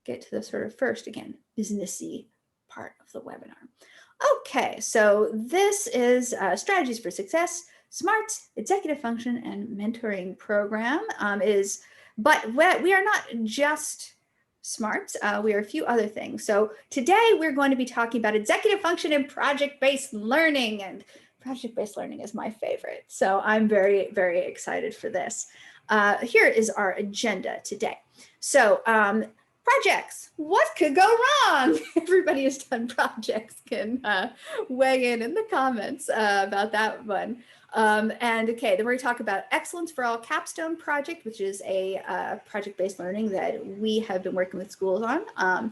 get to the sort of first, again, businessy part of the webinar. Okay, so this is Strategies for Success, SMARTS, Executive Function and Mentoring Program but we are not just SMARTS, we are a few other things. So today we're going to be talking about executive function and project-based learning, and project-based learning is my favorite. So I'm very, very excited for this. Here is our agenda today. So projects, what could go wrong? Everybody who's done projects can weigh in the comments about that one. And okay, then we're going to talk about Excellence for All Capstone Project, which is a project-based learning that we have been working with schools on.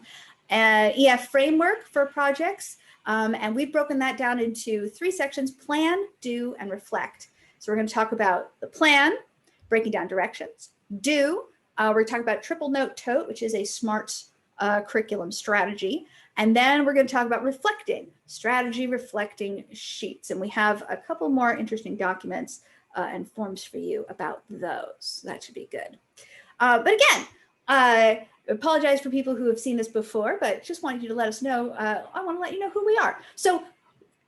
And EF framework for projects. And we've broken that down into 3 sections: plan, do, and reflect. So we're going to talk about the plan, breaking down directions. Do, we're talking about triple note tote, which is a SMARTS curriculum strategy. And then we're going to talk about reflecting, strategy reflecting sheets. And we have a couple more interesting documents and forms for you about those. That should be good. But again, I apologize for people who have seen this before, but just wanted you to let us know. I want to let you know who we are. So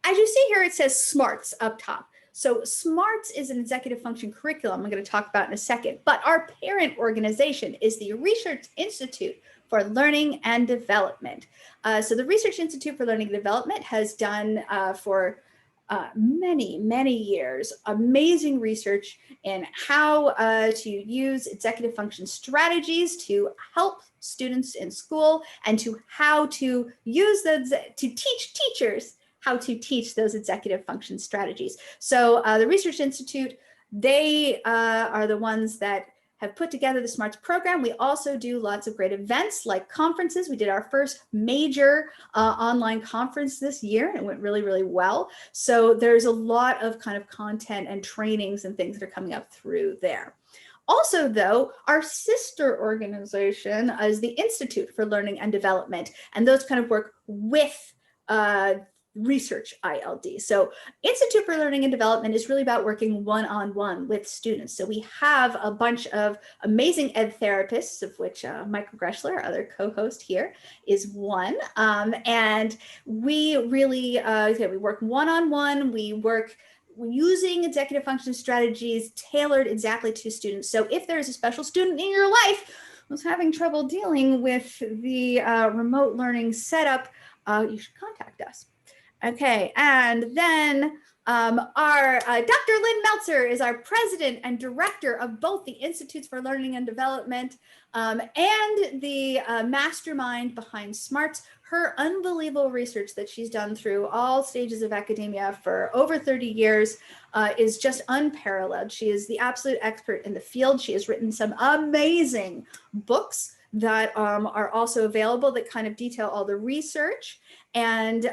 as you see here, it says SMARTS up top. So SMARTS is an executive function curriculum I'm going to talk about in a second, but our parent organization is the Research Institute for Learning and Development. So the Research Institute for Learning and Development has done for many, many years amazing research in how to use executive function strategies to help students in school, and to how to use those to teach teachers how to teach those executive function strategies. So the Research Institute, they are the ones that have put together the SMARTS program. We also do lots of great events like conferences. We did our first major online conference this year, and it went really, really well. So there's a lot of kind of content and trainings and things that are coming up through there. Also, though, our sister organization is the Institute for Learning and Development, and those kind of work with ResearchILD. So Institute for Learning and Development is really about working one-on-one with students. So we have a bunch of amazing ed therapists, of which Michael Greschler, our other co-host here, is one. And we really, we work one-on-one. We work using executive function strategies tailored exactly to students. So if there's a special student in your life who's having trouble dealing with the remote learning setup, you should contact us. Okay, and then our Dr. Lynn Meltzer is our president and director of both the Institutes for Learning and Development and the mastermind behind SMARTS. Her unbelievable research that she's done through all stages of academia for over 30 years is just unparalleled. She is the absolute expert in the field. She has written some amazing books that are also available that kind of detail all the research. And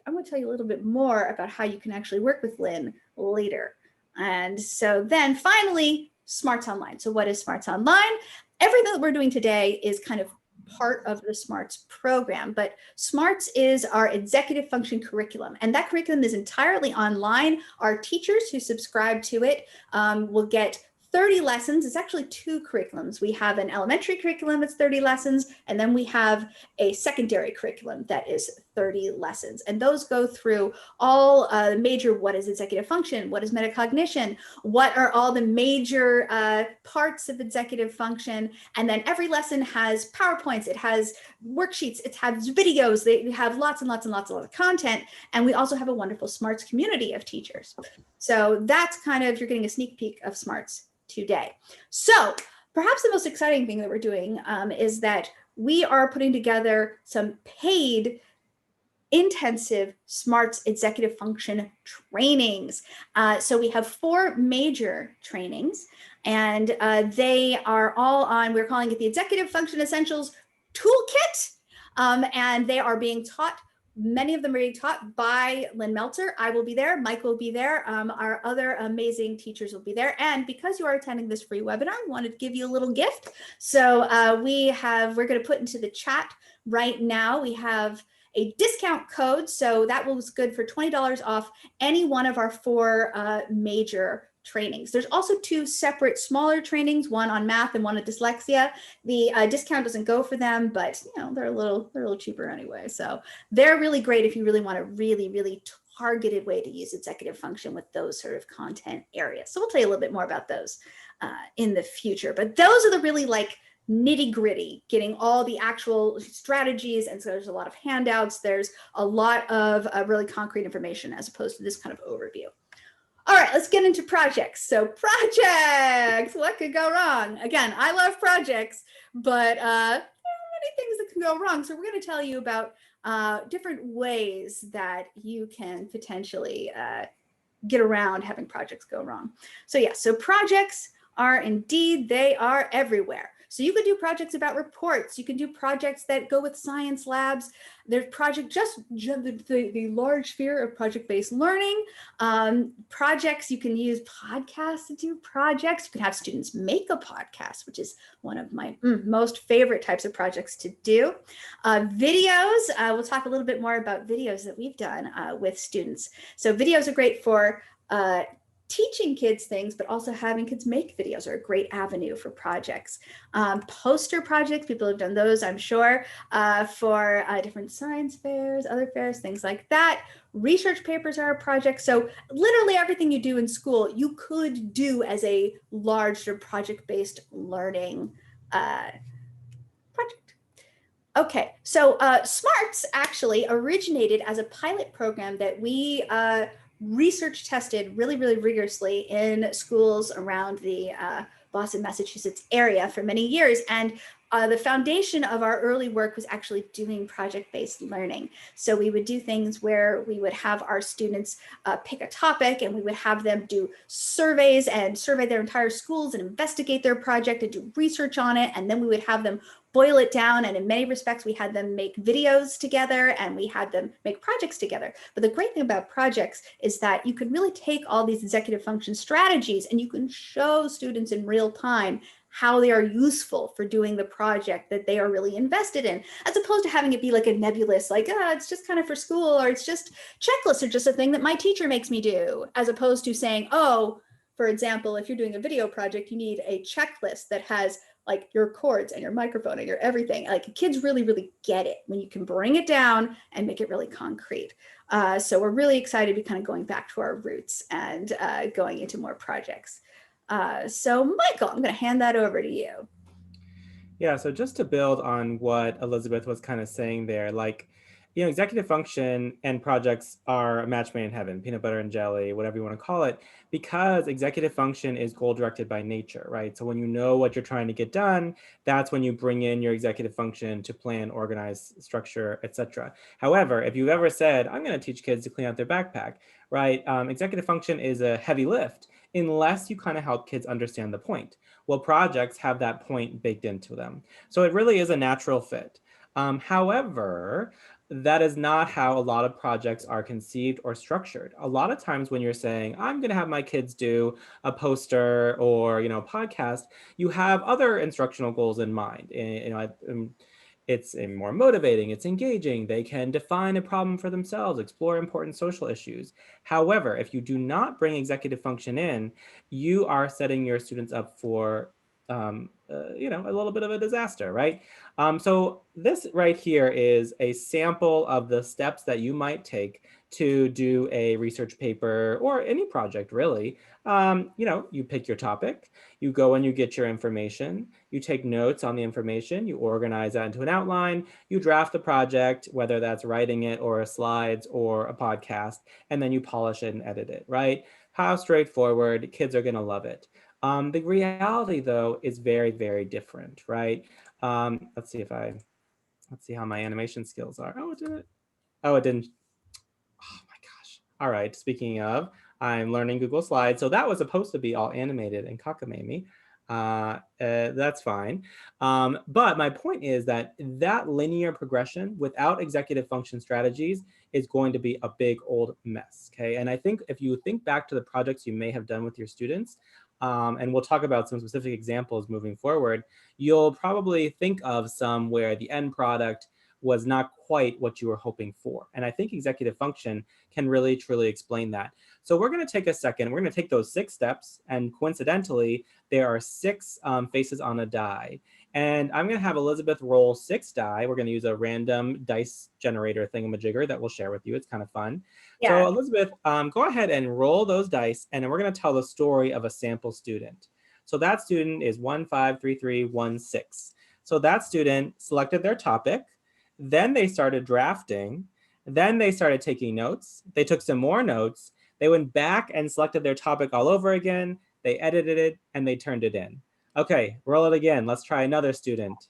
I'm going to tell you a little bit more about how you can actually work with Lynn later. And so then finally, SMARTS Online. So what is SMARTS Online? Everything that we're doing today is kind of part of the SMARTS program, but SMARTS is our executive function curriculum, and that curriculum is entirely online. Our teachers who subscribe to it will get 30 lessons. It's actually 2 curriculums. We have an elementary curriculum that's 30 lessons, and then we have a secondary curriculum that is 30 lessons. And those go through all the major, what is executive function? What is metacognition? What are all the major parts of executive function? And then every lesson has PowerPoints, it has worksheets, it has videos, they have lots and lots and lots of content. And we also have a wonderful SMARTS community of teachers. So that's kind of, you're getting a sneak peek of SMARTS today. So perhaps the most exciting thing that we're doing is that we are putting together some paid intensive SMARTS executive function trainings. So we have 4 major trainings, and they are all on, we're calling it the Executive Function Essentials Toolkit, and they are being taught. Many of them are being taught by Lynn Meltzer. I will be there. Mike will be there. Our other amazing teachers will be there. And because you are attending this free webinar, I wanted to give you a little gift. So we're going to put into the chat right now. We have a discount code. So that was good for $20 off any one of our 4 major trainings. There's also 2 separate smaller trainings, one on math and one on dyslexia. The discount doesn't go for them, but they're a little cheaper anyway. So they're really great if you really want a really targeted way to use executive function with those sort of content areas. So we'll tell you a little bit more about those in the future. But those are the really like nitty gritty, getting all the actual strategies. And so there's a lot of handouts. There's a lot of really concrete information as opposed to this kind of overview. All right, let's get into projects. So projects, what could go wrong? Again, I love projects, but there are many things that can go wrong. So we're going to tell you about different ways that you can potentially get around having projects go wrong. So yeah, so projects are indeed, they are everywhere. So you could do projects about reports. You can do projects that go with science labs. There's the large sphere of project-based learning. Projects, you can use podcasts to do projects. You can have students make a podcast, which is one of my most favorite types of projects to do. Videos, we'll talk a little bit more about videos that we've done with students. So videos are great for teaching kids things, but also having kids make videos are a great avenue for projects. Poster projects, people have done those, I'm sure, for different science fairs, other fairs, things like that. Research papers are a project. So literally everything you do in school, you could do as a large project-based learning project. Okay, so SMARTS actually originated as a pilot program that we research tested really rigorously in schools around the Boston, Massachusetts area for many years. And the foundation of our early work was actually doing project-based learning. So we would do things where we would have our students pick a topic, and we would have them do surveys and survey their entire schools and investigate their project and do research on it. And then we would have them boil it down. And in many respects, we had them make videos together and we had them make projects together. But the great thing about projects is that you can really take all these executive function strategies and you can show students in real time how they are useful for doing the project that they are really invested in, as opposed to having it be like a nebulous, like, it's just kind of for school, or it's just checklists are just a thing that my teacher makes me do, as opposed to saying, oh, for example, if you're doing a video project, you need a checklist that has like your chords and your microphone and your everything. Like kids really get it when you can bring it down and make it really concrete. So we're really excited to be kind of going back to our roots and going into more projects. So Michael, I'm going to hand that over to you. Yeah, so just to build on what Elizabeth was kind of saying there, like, executive function and projects are a match made in heaven, peanut butter and jelly, whatever you want to call it, because executive function is goal directed by nature, right? So when you know what you're trying to get done, that's when you bring in your executive function to plan, organize, structure, etc. However, if you've ever said, I'm going to teach kids to clean out their backpack, right? Executive function is a heavy lift unless you kind of help kids understand the point. Well, projects have that point baked into them. So it really is a natural fit. However, that is not how a lot of projects are conceived or structured. A lot of times when you're saying, I'm going to have my kids do a poster or, podcast, you have other instructional goals in mind. It's more motivating, it's engaging, they can define a problem for themselves, explore important social issues. However, if you do not bring executive function in, you are setting your students up for a little bit of a disaster, right? So this right here is a sample of the steps that you might take to do a research paper or any project, really. You pick your topic, you go and you get your information, you take notes on the information, you organize that into an outline, you draft the project, whether that's writing it or slides or a podcast, and then you polish it and edit it, right? How straightforward, kids are gonna love it. The reality, though, is very different, right? Let's see how my animation skills are. Oh, it didn't. Oh, it didn't. Oh my gosh. All right. Speaking of, I'm learning Google Slides. So that was supposed to be all animated and cockamamie. That's fine. But my point is that linear progression without executive function strategies is going to be a big old mess. Okay. And I think if you think back to the projects you may have done with your students, and we'll talk about some specific examples moving forward, you'll probably think of some where the end product was not quite what you were hoping for. And I think executive function can really, truly explain that. So we're going to take a second. We're going to take those 6 steps. And coincidentally, there are 6 faces on a die. And I'm going to have Elizabeth roll 6 die. We're going to use a random dice generator thingamajigger that we'll share with you. It's kind of fun. Yeah. So Elizabeth, go ahead and roll those dice, and then we're going to tell the story of a sample student. So that student is 153316. So that student selected their topic, then they started drafting, then they started taking notes, they took some more notes, they went back and selected their topic all over again, they edited it, and they turned it in. Okay, roll it again. Let's try another student.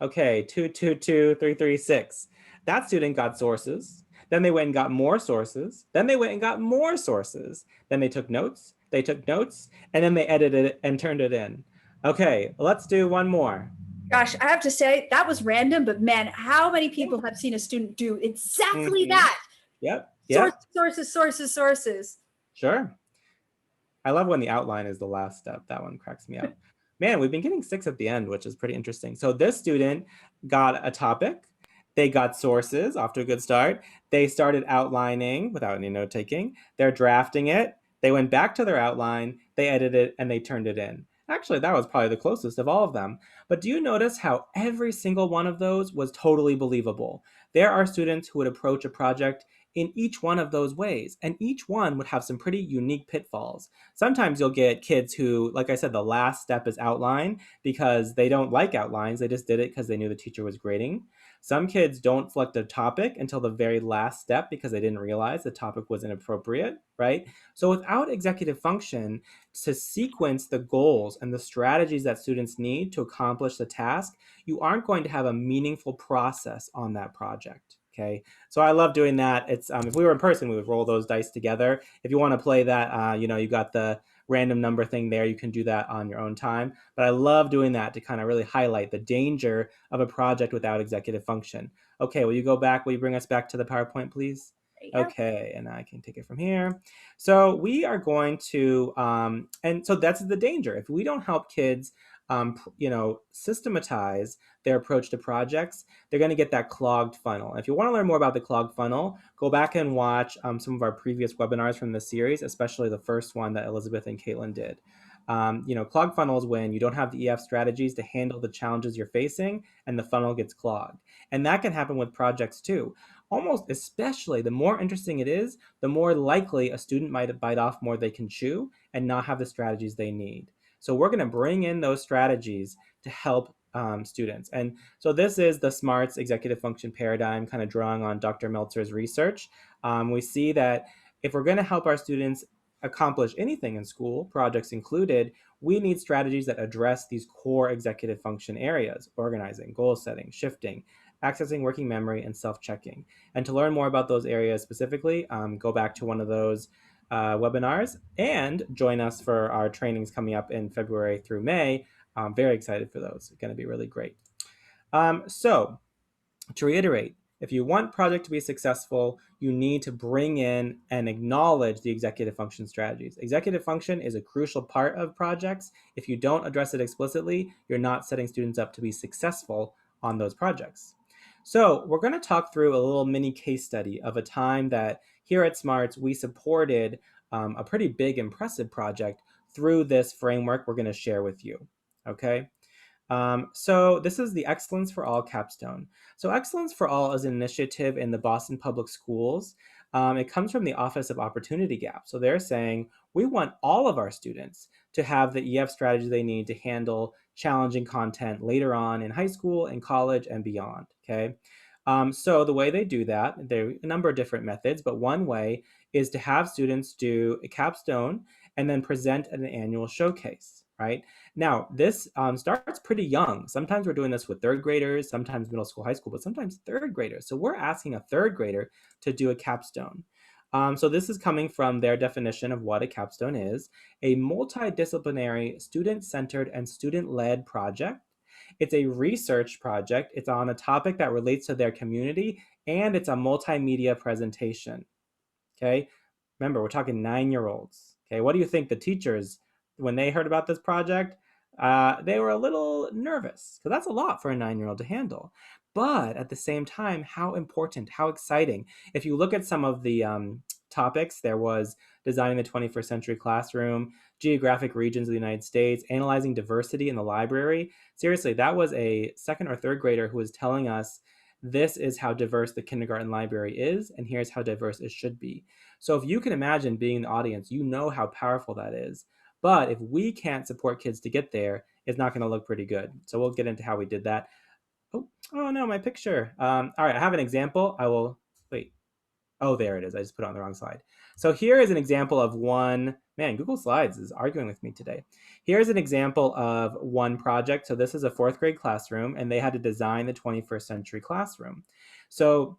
Okay, 222336. That student got sources. Then they went and got more sources. Then they went and got more sources. Then they took notes. They took notes, and then they edited it and turned it in. Okay, let's do one more. Gosh, I have to say that was random, but man, how many people have seen a student do exactly that? Yep. Sources. Sure. I love when the outline is the last step. That one cracks me up. Man, we've been getting 6 at the end, which is pretty interesting. So this student got a topic. They got sources, off to a good start. They started outlining without any note taking. They're drafting it. They went back to their outline. They edited it, and they turned it in. Actually, that was probably the closest of all of them. But do you notice how every single one of those was totally believable? There are students who would approach a project in each one of those ways, and each one would have some pretty unique pitfalls. Sometimes you'll get kids who, like I said, the last step is outline because they don't like outlines. They just did it because they knew the teacher was grading. Some kids don't select a topic until the very last step because they didn't realize the topic was inappropriate, right? So without executive function, to sequence the goals and the strategies that students need to accomplish the task, you aren't going to have a meaningful process on that project. Okay, so I love doing that. It's if we were in person, we would roll those dice together. If you want to play that, you got the random number thing there. You can do that on your own time. But I love doing that to kind of really highlight the danger of a project without executive function. Okay, will you go back? Will you bring us back to the PowerPoint, please? Okay, and I can take it from here. So we are going to, and so that's the danger. If we don't help kids, systematize their approach to projects, they're going to get that clogged funnel. And if you want to learn more about the clogged funnel, go back and watch some of our previous webinars from this series, especially the first one that Elizabeth and Caitlin did. Clogged funnel is when you don't have the EF strategies to handle the challenges you're facing and the funnel gets clogged. And that can happen with projects too. Almost especially, the more interesting it is, the more likely a student might bite off more they can chew and not have the strategies they need. So we're going to bring in those strategies to help students. And so this is the SMARTS executive function paradigm, kind of drawing on Dr. Meltzer's research. We see that if we're going to help our students accomplish anything in school, projects included, we need strategies that address these core executive function areas: organizing, goal setting, shifting, accessing working memory, and self-checking. And to learn more about those areas specifically, go back to one of those webinars and join us for our trainings coming up in February through May. I'm very excited for those. It's going to be really great. So to reiterate, if you want project to be successful, you need to bring in and acknowledge the executive function strategies. Executive function is a crucial part of projects. If you don't address it explicitly, you're not setting students up to be successful on those projects. So we're going to talk through a little mini case study of a time that here at SMARTS, we supported a pretty big, impressive project through this framework we're going to share with you. Okay. So this is the Excellence for All capstone. So Excellence for All is an initiative in the Boston Public Schools. It comes from the Office of Opportunity Gap. So they're saying, we want all of our students to have the EF strategy they need to handle challenging content later on in high school and college and beyond, okay? So the way they do that, there are a number of different methods, but one way is to have students do a capstone and then present at an annual showcase, right? Now, this starts pretty young. Sometimes we're doing this with 3rd graders, sometimes middle school, high school, but sometimes 3rd graders. So we're asking a 3rd grader to do a capstone. So this is coming from their definition of what a capstone is: a multidisciplinary, student-centered, and student-led project. It's a research project. It's on a topic that relates to their community, and it's a multimedia presentation, okay? Remember, we're talking 9-year-olds, okay? What do you think the teachers, when they heard about this project, they were a little nervous because that's a lot for a 9-year-old to handle. But at the same time, how important, how exciting. If you look at some of the topics, there was designing the 21st century classroom, geographic regions of the United States, analyzing diversity in the library. Seriously, that was a second or third grader who was telling us this is how diverse the kindergarten library is, and here's how diverse it should be. So if you can imagine being in the audience, you know how powerful that is. But if we can't support kids to get there, it's not going to look pretty good. So we'll get into how we did that. Oh no, my picture. All right, I have an example. I will wait. Oh, there it is. I just put it on the wrong slide. So here is an example of one. Man, Google Slides is arguing with me today. Here's an example of one project. So this is a fourth grade classroom, and they had to design the 21st century classroom. So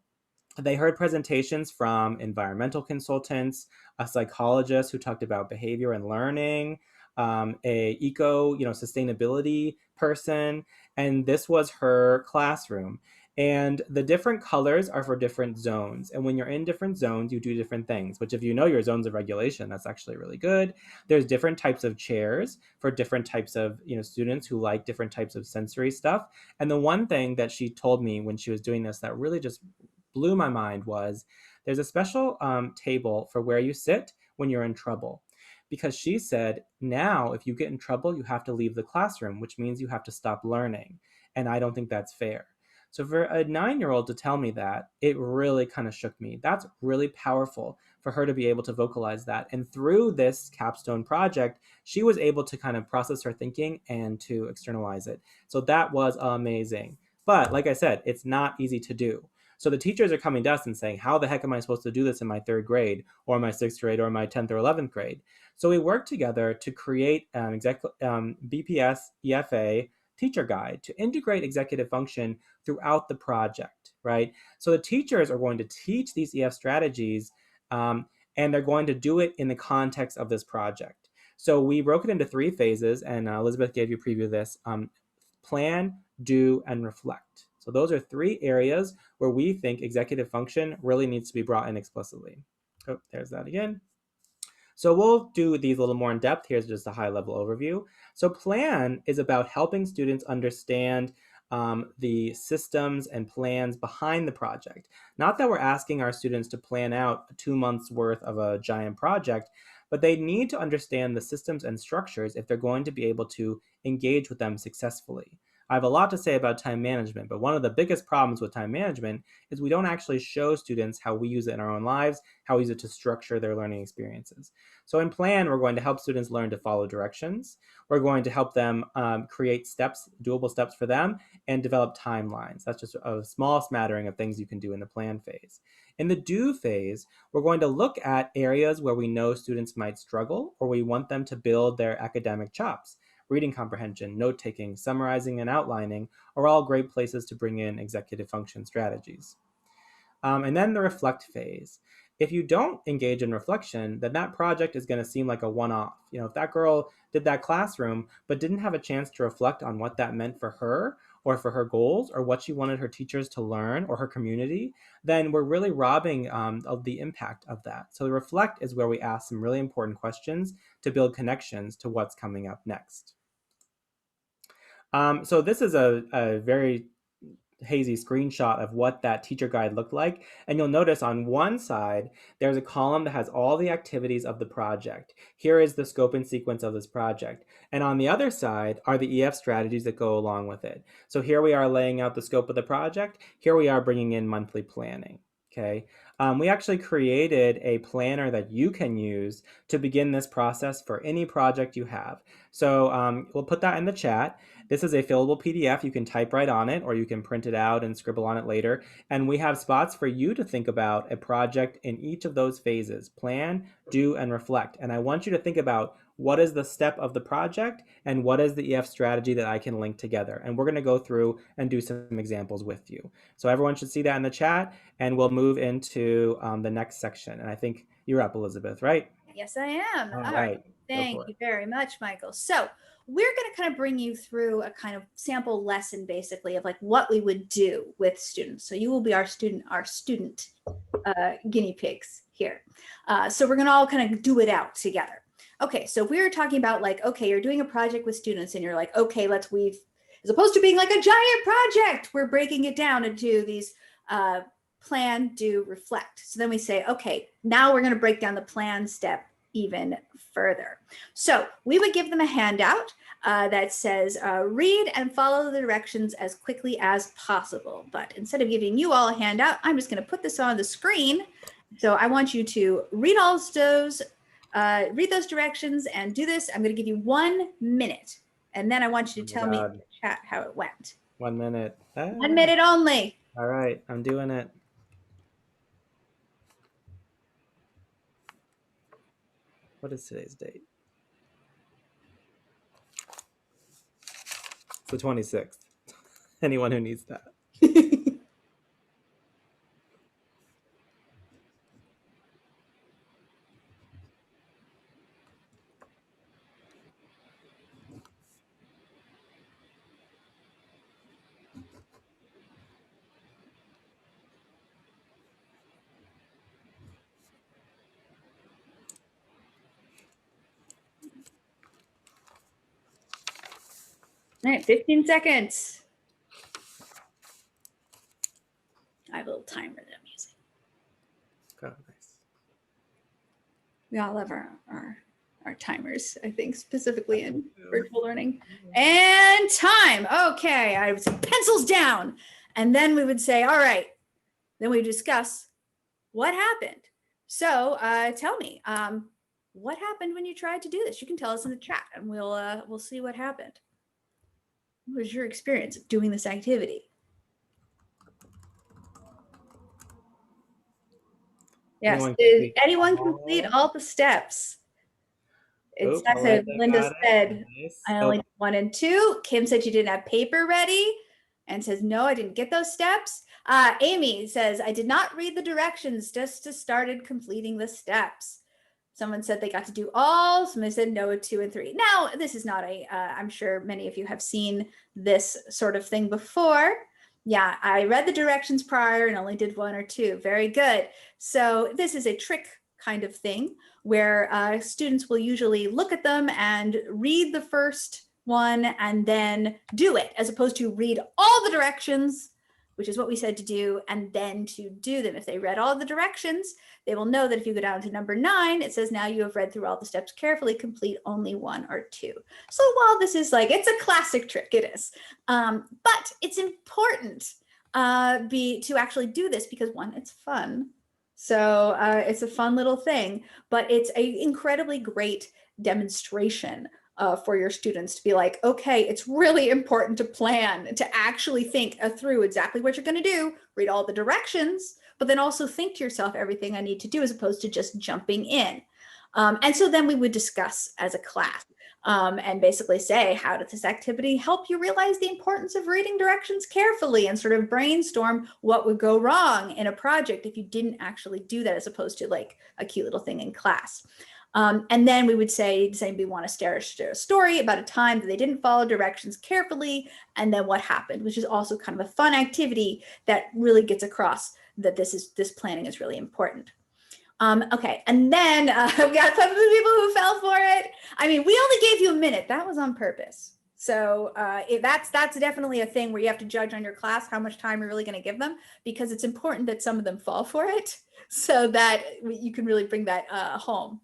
they heard presentations from environmental consultants, a psychologist who talked about behavior and learning, a sustainability person, and this was her classroom. And the different colors are for different zones. And when you're in different zones, you do different things, which if you know your zones of regulation, that's actually really good. There's different types of chairs for different types of, students who like different types of sensory stuff. And the one thing that she told me when she was doing this that really just blew my mind was there's a special table for where you sit when you're in trouble. Because she said, now if you get in trouble, you have to leave the classroom, which means you have to stop learning. And I don't think that's fair. So for a 9-year-old to tell me that, it really kind of shook me. That's really powerful for her to be able to vocalize that. And through this capstone project, she was able to kind of process her thinking and to externalize it. So that was amazing. But like I said, it's not easy to do. So the teachers are coming to us and saying, how the heck am I supposed to do this in my third grade or my sixth grade or my 10th or 11th grade? So we worked together to create an BPS EFA teacher guide to integrate executive function throughout the project, right? So the teachers are going to teach these EF strategies and they're going to do it in the context of this project. So we broke it into 3 phases, and Elizabeth gave you a preview of this. Plan, do, and reflect. So those are 3 areas where we think executive function really needs to be brought in explicitly. Oh, there's that again. So we'll do these a little more in depth. Here's just a high level overview. So plan is about helping students understand the systems and plans behind the project. Not that we're asking our students to plan out 2 months worth of a giant project, but they need to understand the systems and structures if they're going to be able to engage with them successfully. I have a lot to say about time management, but one of the biggest problems with time management is we don't actually show students how we use it in our own lives, how we use it to structure their learning experiences. So in plan, we're going to help students learn to follow directions. We're going to help them create steps, doable steps for them, and develop timelines. That's just a small smattering of things you can do in the plan phase. In the do phase, we're going to look at areas where we know students might struggle or we want them to build their academic chops. Reading comprehension, note-taking, summarizing, and outlining are all great places to bring in executive function strategies. And then the reflect phase. If you don't engage in reflection, then that project is going to seem like a one-off. If that girl did that classroom but didn't have a chance to reflect on what that meant for her or for her goals or what she wanted her teachers to learn or her community, then we're really robbing of the impact of that. So the reflect is where we ask some really important questions to build connections to what's coming up next. So this is a very hazy screenshot of what that teacher guide looked like. And you'll notice on one side, there's a column that has all the activities of the project. Here is the scope and sequence of this project. And on the other side are the EF strategies that go along with it. So here we are laying out the scope of the project. Here we are bringing in monthly planning. Okay. We actually created a planner that you can use to begin this process for any project you have. So we'll put that in the chat. This is a fillable PDF. You can type right on it, or you can print it out and scribble on it later. And we have spots for you to think about a project in each of those phases: plan, do, and reflect. And I want you to think about what is the step of the project and what is the EF strategy that I can link together. And we're going to go through and do some examples with you. So everyone should see that in the chat, and we'll move into the next section. And I think you're up, Elizabeth, right? Yes, I am. All All right. right. Thank you very much, Michael. So we're going to kind of bring you through a kind of sample lesson, basically, of like what we would do with students. So you will be our student guinea pigs here. So we're going to all kind of do it out together. Okay, so if we were talking about like, okay, you're doing a project with students and you're like, okay, we've, as opposed to being like a giant project, we're breaking it down into these plan, do, reflect. So then we say, okay, now we're going to break down the plan step even further. So we would give them a handout that says, read and follow the directions as quickly as possible. But instead of giving you all a handout, I'm just going to put this on the screen. So I want you to read all those, read those directions and do this. I'm going to give you 1 minute. And then I want you to tell me in the chat how it went. 1 minute. 1 minute only. All right, I'm doing it. What is today's date? It's the 26th. Anyone who needs that. All right, 15 seconds. I have a little timer that I'm using. Oh, nice. We all have our timers, I think, specifically in virtual learning. And time. Okay, I would say pencils down. And then we would say, all right, then we discuss what happened. So tell me, what happened when you tried to do this? You can tell us in the chat and we'll see what happened. What was your experience of doing this activity? Yes, did anyone complete all the steps? It's as Linda said, nice. I only did 1 and 2. Kim said she didn't have paper ready and says, no, I didn't get those steps. Amy says, I did not read the directions, just started completing the steps. Someone said they got to do all. Somebody said no, 2 and 3. Now, this is not I'm sure many of you have seen this sort of thing before. Yeah, I read the directions prior and only did 1 or 2. Very good. So this is a trick kind of thing where students will usually look at them and read the first one and then do it, as opposed to read all the directions, which is what we said to do, and then to do them. If they read all the directions, they will know that if you go down to number 9, it says now you have read through all the steps carefully, complete only 1 or 2. So while this is like, it's a classic trick, it is. But it's important to actually do this because 1, it's fun. So it's a fun little thing, but it's an incredibly great demonstration for your students to be like, okay, it's really important to plan, to actually think through exactly what you're going to do, read all the directions, but then also think to yourself everything I need to do as opposed to just jumping in. And so then we would discuss as a class and basically say, how did this activity help you realize the importance of reading directions carefully and sort of brainstorm what would go wrong in a project if you didn't actually do that, as opposed to like a cute little thing in class. And then we would say, does anybody want to share a story about a time that they didn't follow directions carefully and then what happened, which is also kind of a fun activity that really gets across that this planning is really important. Okay, and then we got some of the people who fell for it. I mean, we only gave you a minute. That was on purpose. So that's definitely a thing where you have to judge on your class how much time you're really going to give them, because it's important that some of them fall for it so that you can really bring that home.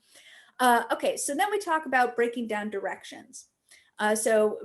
Okay, so then we talk about breaking down directions. So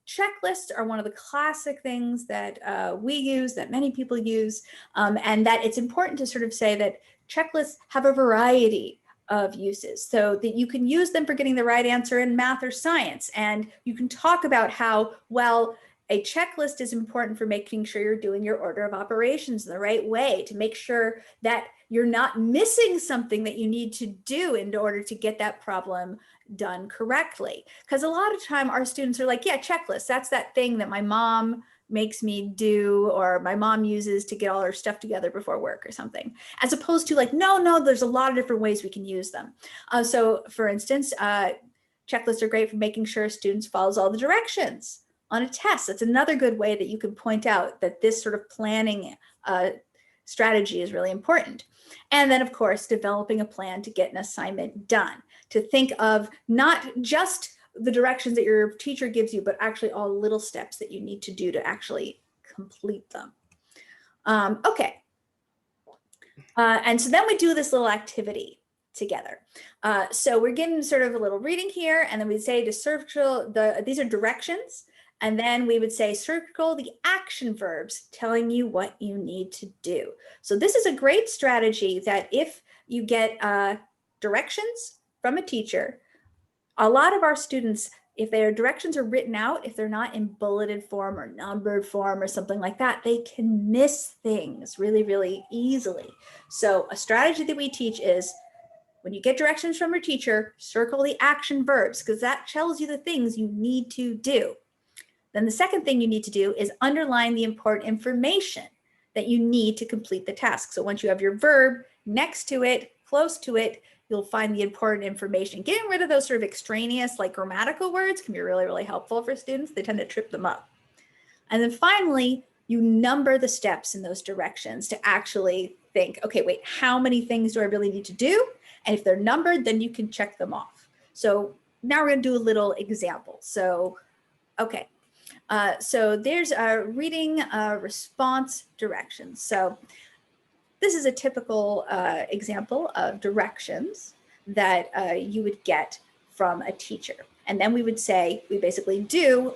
checklists are one of the classic things that we use, that many people use, and that it's important to sort of say that checklists have a variety of uses so that you can use them for getting the right answer in math or science. And you can talk about how, well, a checklist is important for making sure you're doing your order of operations in the right way, to make sure that you're not missing something that you need to do in order to get that problem done correctly. Because a lot of time our students are like, yeah, checklist, that's that thing that my mom makes me do, or my mom uses to get all her stuff together before work or something, as opposed to like, no, there's a lot of different ways we can use them. So for instance, checklists are great for making sure students follows all the directions on a test. That's another good way that you can point out that this sort of planning strategy is really important. And then of course, developing a plan to get an assignment done. to think of not just the directions that your teacher gives you, but actually all little steps that you need to do to actually complete them. Okay. And so then we do this little activity together. So we're getting sort of a little reading here, and then we say to circle these are directions, and then we would say circle the action verbs telling you what you need to do. So this is a great strategy that if you get directions from a teacher, a lot of our students, if their directions are written out, if they're not in bulleted form or numbered form or something like that, they can miss things really, really easily. So a strategy that we teach is when you get directions from your teacher, circle the action verbs, because that tells you the things you need to do. Then the second thing you need to do is underline the important information that you need to complete the task. So once you have your verb next to it, close to it, you'll find the important information. Getting rid of those sort of extraneous, like grammatical words can be really, really helpful for students. They tend to trip them up. And then finally, you number the steps in those directions to actually think, okay, wait, how many things do I really need to do? And if they're numbered, then you can check them off. So now we're going to do a little example. So, okay. So there's a reading response directions. So this is a typical example of directions that you would get from a teacher. And then we would say, we basically do,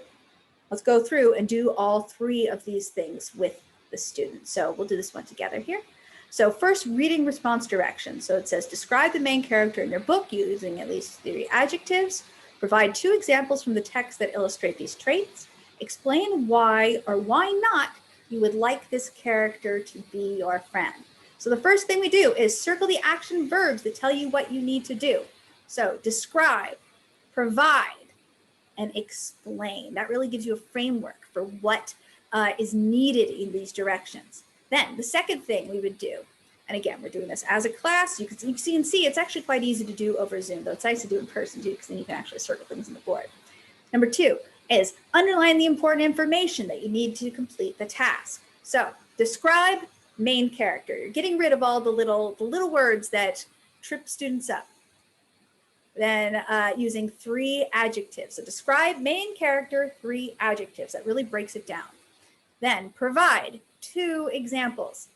let's go through and do all three of these things with the student. So we'll do this one together here. So first, reading response directions. So it says, describe the main character in your book using at least 3 adjectives. Provide 2 examples from the text that illustrate these traits. Explain why or why not you would like this character to be your friend. So the first thing we do is circle the action verbs that tell you what you need to do. So describe, provide, and explain. That really gives you a framework for what is needed in these directions. Then the second thing we would do, and again, we're doing this as a class. You can see it's actually quite easy to do over Zoom, though it's nice to do in person too, because then you can actually circle things on the board. Number 2 is underline the important information that you need to complete the task. So describe main character. You're getting rid of all the little words that trip students up. Then using 3 adjectives. So describe main character, 3 adjectives. That really breaks it down. Then provide 2 examples.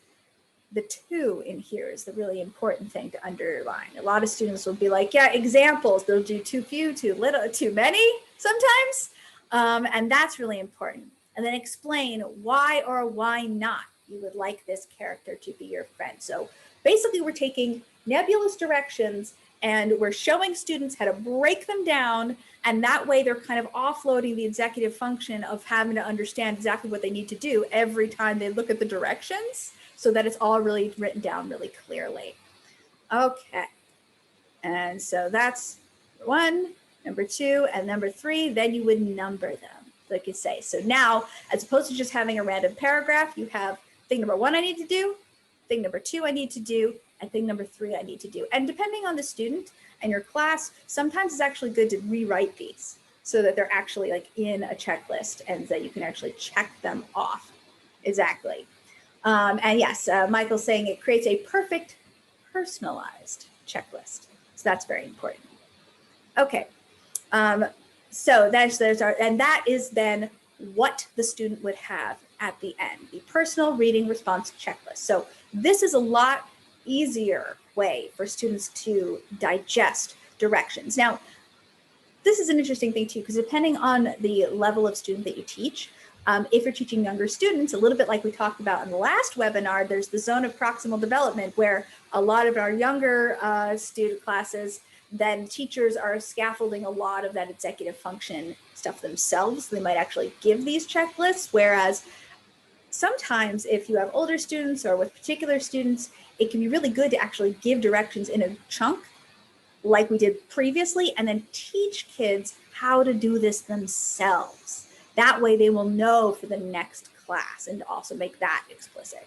The 2 in here is the really important thing to underline. A lot of students will be like, yeah, examples. They'll do too few, too little, too many sometimes. And that's really important. And then explain why or why not you would like this character to be your friend. So basically we're taking nebulous directions and we're showing students how to break them down. And that way they're kind of offloading the executive function of having to understand exactly what they need to do every time they look at the directions, so that it's all really written down really clearly. Okay. And so that's 1, number 2, and number 3, then you would number them, like you say. So now, as opposed to just having a random paragraph, you have thing number 1 I need to do, thing number 2 I need to do, and thing number 3 I need to do. And depending on the student and your class, sometimes it's actually good to rewrite these so that they're actually like in a checklist and that you can actually check them off. Exactly. And yes, Michael's saying it creates a perfect personalized checklist. So that's very important. Okay. So that is then what the student would have at the end, the personal reading response checklist. So this is a lot easier way for students to digest directions. Now, this is an interesting thing too, because depending on the level of student that you teach, if you're teaching younger students, a little bit like we talked about in the last webinar, there's the zone of proximal development where a lot of our younger student classes, then teachers are scaffolding a lot of that executive function stuff themselves. They might actually give these checklists, whereas sometimes if you have older students or with particular students, it can be really good to actually give directions in a chunk like we did previously, and then teach kids how to do this themselves. That way they will know for the next class, and also make that explicit.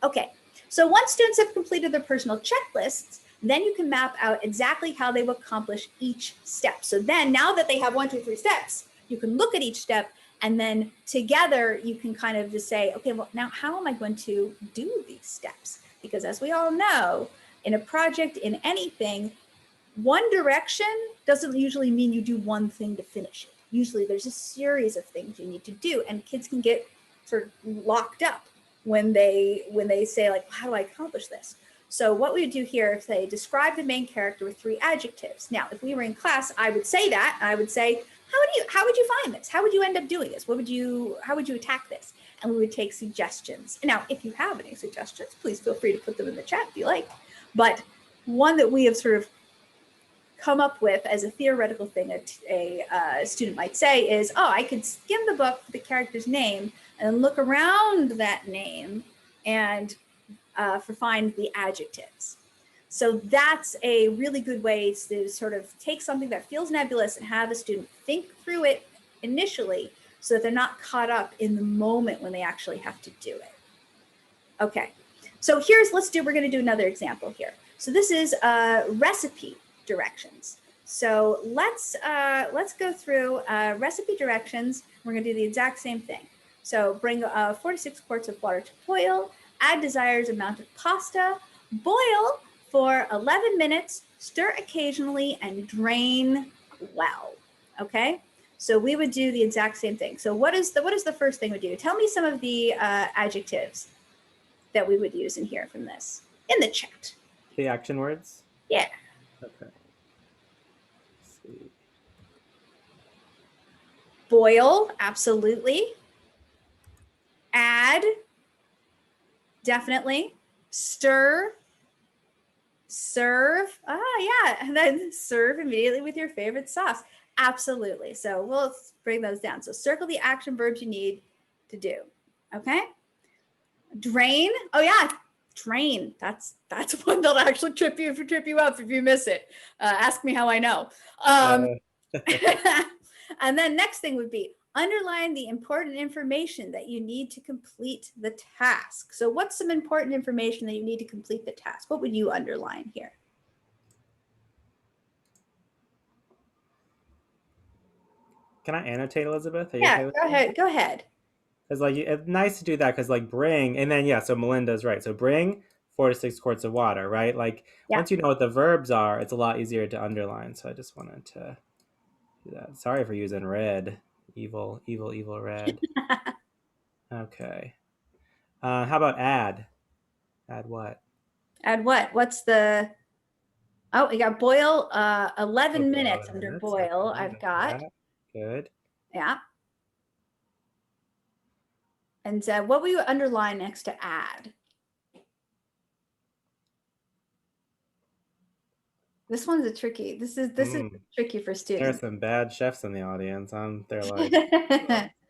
Okay, so once students have completed their personal checklists, then you can map out exactly how they will accomplish each step. So then now that they have 1, 2, 3 steps, you can look at each step, and then together you can kind of just say, okay, well, now how am I going to do these steps? Because as we all know, in a project, in anything, one direction doesn't usually mean you do one thing to finish it. Usually there's a series of things you need to do, and kids can get sort of locked up when they say, like, how do I accomplish this? So what we would do here is say, describe the main character with 3 adjectives. Now, if we were in class, I would say that. I would say, how would you find this? How would you end up doing this? How would you attack this? And we would take suggestions. And now, if you have any suggestions, please feel free to put them in the chat if you like. But one that we have sort of come up with as a theoretical thing a student might say is, oh, I could skim the book for the character's name and look around that name and find the adjectives. So that's a really good way to sort of take something that feels nebulous and have a student think through it initially so that they're not caught up in the moment when they actually have to do it. Okay, so we're going to do another example here. So this is recipe directions. So let's go through recipe directions. We're going to do the exact same thing. So bring 4 to 6 quarts of water to boil, add desired amount of pasta, boil for 11 minutes, stir occasionally, and drain well. Okay, so we would do the exact same thing. So what is the first thing we do? Tell me some of the adjectives that we would use in here from this in the chat. The action words? Yeah. Okay. Let's see. Boil, absolutely. Add, definitely. Stir, serve. Yeah, and then serve immediately with your favorite sauce. Absolutely. So we'll bring those down. So circle the action verbs you need to do. Okay. Drain. Oh yeah, drain. That's one that'll actually trip you up if you miss it. Ask me how I know. And then next thing would be underline the important information that you need to complete the task. So what's some important information that you need to complete the task? What would you underline here? Can I annotate, Elizabeth? Are you Yeah, okay with go ahead. Because like it's nice to do that because like bring, and then yeah, so Melinda's right. So bring 4 to 6 quarts of water, right? Like once you know what the verbs are, it's a lot easier to underline. So I just wanted to do that. Sorry for using red. Evil red. Okay. How about add? Add what? Add what? What's the... Oh, we got boil 11 minutes under boil. Okay, I've got. Good. Yeah. And what will you underline next to add? This one's a tricky. This is tricky for students. There's some bad chefs in the audience. They're like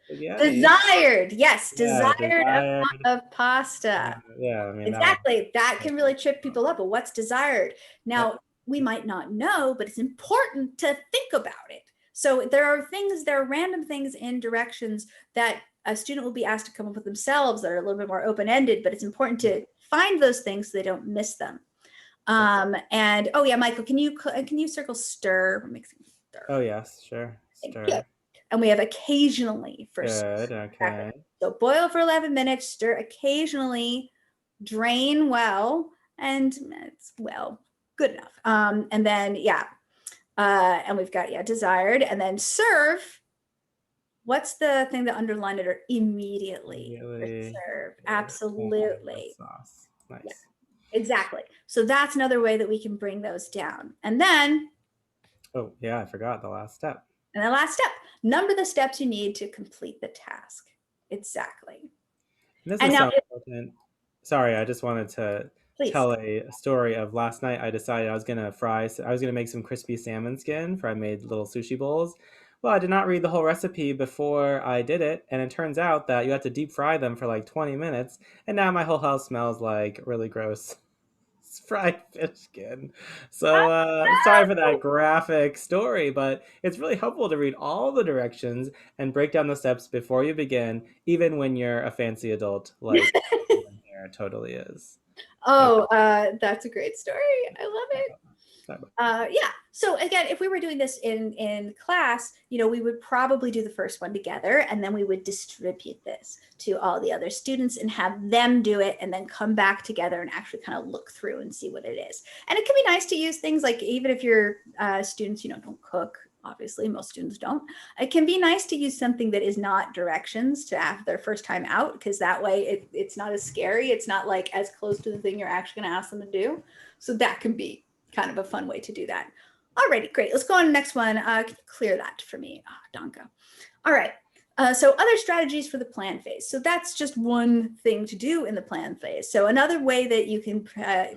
desired. Yes, desired amount of pasta. Yeah, I mean exactly. That can really trip people up. But what's desired? Now we might not know, but it's important to think about it. So there are random things in directions that a student will be asked to come up with themselves that are a little bit more open-ended, but it's important to find those things so they don't miss them. And oh yeah, Michael, can you circle stir? We're mixing stir. Oh yes, sure. Stir. And we have occasionally for good. Okay. So boil for 11 minutes, stir occasionally, drain well, and it's good enough. And then and we've got desired, and then serve. What's the thing that underlined it or immediately serve? Absolutely. Sauce. Nice. Yeah. Exactly. So that's another way that we can bring those down. And then, oh yeah, I forgot the last step. And the last step, number the steps you need to complete the task. Exactly. And this is so important. Sorry, I just wanted to tell a story of last night. I decided I was going to make some crispy salmon skin I made little sushi bowls. Well, I did not read the whole recipe before I did it, and it turns out that you have to deep fry them for like 20 minutes, and now my whole house smells like really gross fried fish skin. So sorry for that graphic story, but it's really helpful to read all the directions and break down the steps before you begin, even when you're a fancy adult like there totally is. Oh, that's a great story. I love it. Yeah. So again, if we were doing this in class, we would probably do the first one together, and then we would distribute this to all the other students and have them do it, and then come back together and actually kind of look through and see what it is. And it can be nice to use things like, even if your students, don't cook. Obviously, most students don't. It can be nice to use something that is not directions to have their first time out, because that way it's not as scary. It's not like as close to the thing you're actually going to ask them to do. So that can be kind of a fun way to do that. Alrighty, great. Let's go on to the next one. Can you clear that for me, Danka? All right. So other strategies for the plan phase. So that's just one thing to do in the plan phase. So another way that you can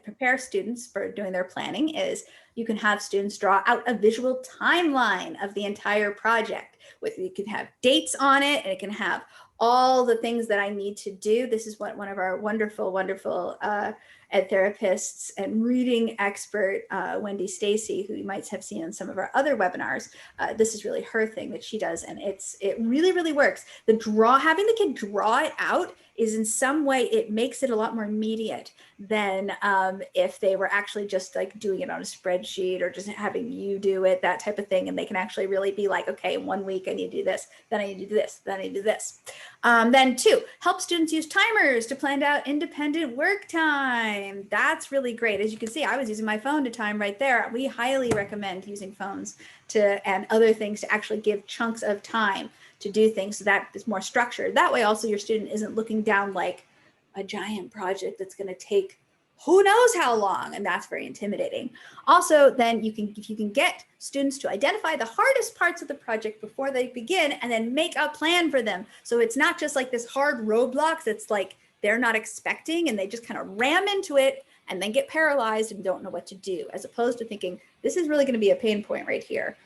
prepare students for doing their planning is you can have students draw out a visual timeline of the entire project. You can have dates on it, and it can have all the things that I need to do. This is what one of our wonderful, wonderful ed therapists and reading expert, Wendy Stacy, who you might have seen in some of our other webinars. This is really her thing that she does, and it really, really works. Having the kid draw it out is, in some way, it makes it a lot more immediate than if they were actually just like doing it on a spreadsheet or just having you do it, that type of thing. And they can actually really be like, okay, in 1 week I need to do this, then I need to do this, then I need to do this. Then 2, help students use timers to plan out independent work time. That's really great. As you can see, I was using my phone to time right there. We highly recommend using phones and other things to actually give chunks of time to do things, so that is more structured. That way also your student isn't looking down like a giant project that's going to take who knows how long, and that's very intimidating. Also, then if you can get students to identify the hardest parts of the project before they begin, and then make a plan for them. So it's not just like this hard roadblocks that's like they're not expecting, and they just kind of ram into it and then get paralyzed and don't know what to do, as opposed to thinking, this is really going to be a pain point right here.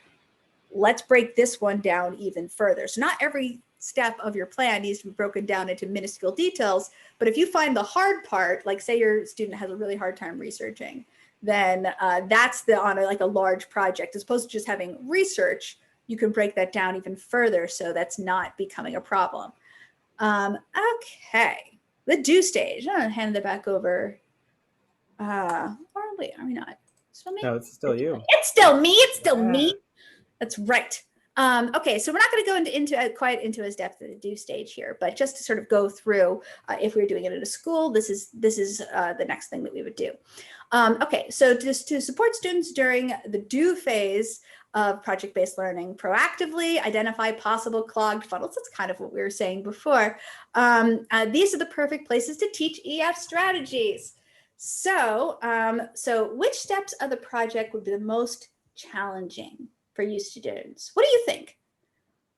Let's break this one down even further. So not every step of your plan needs to be broken down into minuscule details, but if you find the hard part, like say your student has a really hard time researching, then that's on a large project. As opposed to just having research, you can break that down even further, so that's not becoming a problem. Okay, the do stage. I'm gonna hand it back over. Or wait, are we not? Still me? No, it's still you. It's still me. It's still Yeah. me. That's right. Okay, so we're not going to go into quite into as depth of the do stage here, but just to sort of go through, if we were doing it at a school, this is the next thing that we would do. Okay, so just to support students during the do phase of project-based learning, proactively identify possible clogged funnels. That's kind of what we were saying before. These are the perfect places to teach EF strategies. So, which steps of the project would be the most challenging for you students? What do you think?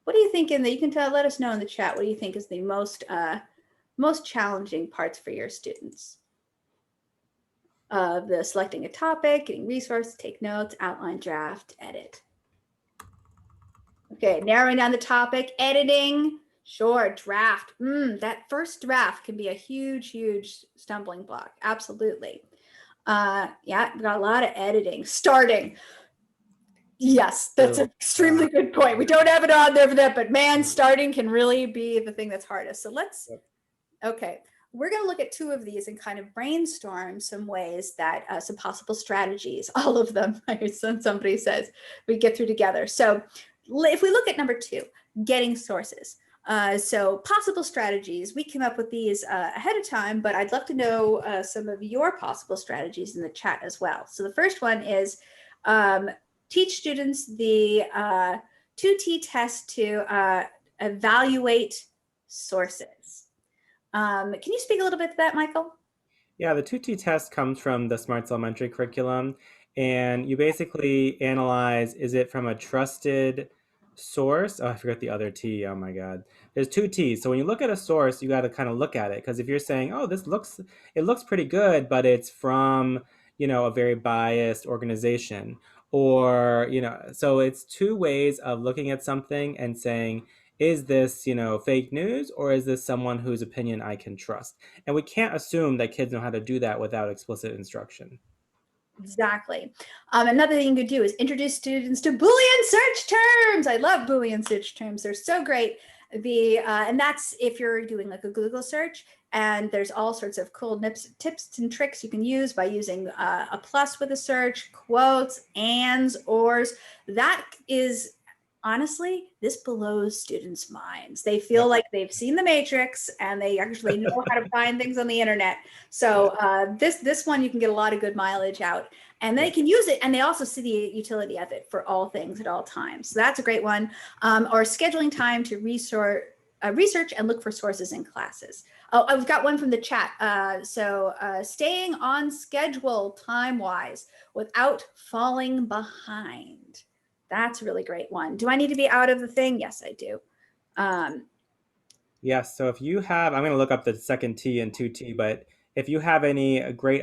What do you think you can let us know in the chat. What do you think is the most challenging parts for your students? The selecting a topic, getting resources, take notes, outline, draft, edit. Okay, narrowing down the topic, editing, sure, draft. That first draft can be a huge, huge stumbling block. Absolutely. Yeah, we've got a lot of editing. Starting. Yes, that's an extremely good point. We don't have it on there for that, but man, starting can really be the thing that's hardest. So okay, we're going to look at 2 of these and kind of brainstorm some ways that some possible strategies, all of them, somebody says, we get through together. So if we look at number 2, getting sources. So possible strategies, we came up with these ahead of time, but I'd love to know some of your possible strategies in the chat as well. So the first one is teach students the 2T test to evaluate sources. Can you speak a little bit to that, Michael? Yeah, the 2T test comes from the SMARTS elementary curriculum, and you basically analyze, is it from a trusted source? Oh, I forgot the other T. Oh my God. There's 2 T's. So when you look at a source, you got to kind of look at it, because if you're saying, oh, it looks pretty good, but it's from, a very biased organization, or, so it's 2 ways of looking at something and saying, is this, fake news, or is this someone whose opinion I can trust? And we can't assume that kids know how to do that without explicit instruction. Exactly. Another thing you could do is introduce students to Boolean search terms. I love Boolean search terms. They're so great. And that's if you're doing like a Google search, and there's all sorts of cool tips and tricks you can use by using a plus with a search, quotes, ands, ors. That is honestly, this blows students' minds. They feel Yep. like they've seen the Matrix and they actually know how to find things on the internet. Yeah. So this one you can get a lot of good mileage out, and they Yeah. can use it, and they also see the utility of it for all things at all times. So that's a great one. Or scheduling time to research and look for sources in classes. Oh, I've got one from the chat. Staying on schedule time-wise without falling behind. That's a really great one. Do I need to be out of the thing? Yes, I do. Yes. So if you have, I'm going to look up the second T and 2T, but if you have any great